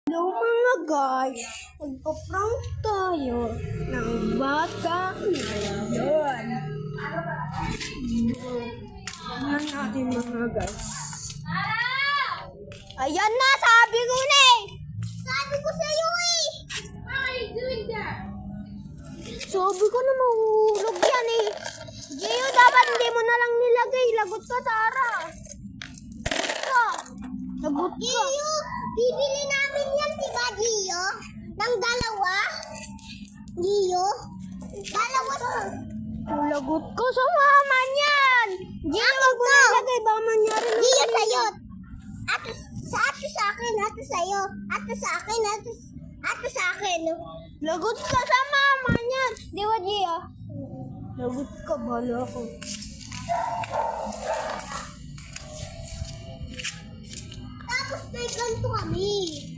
Hello mga guys, magpa-prank tayo ng bata ngayon. Tingnan natin mga guys. Ayan na, sabi ko na eh. Sabi ko sa'yo eh. How are you doing that? Sabi ko na mahulog yan eh. Gio, dapat hindi mo na lang nilagay. Lagot ka, Tara. Lagot ka. Gio, bibili namin yan, diba, Gio? Ng dalawa? Gio? Dalawa to. Lagot ka sa mama niyan. Gio, wag mo na ilagay. Baka mangyari na. Gio, sa'yo. Ato sa akin, ato sa'yo. Ato sa akin, ato sa akin. Lagot ka sa mama niyan. Di ba, Gio? Lagot ka, bala ko. Tapos may ganito kami.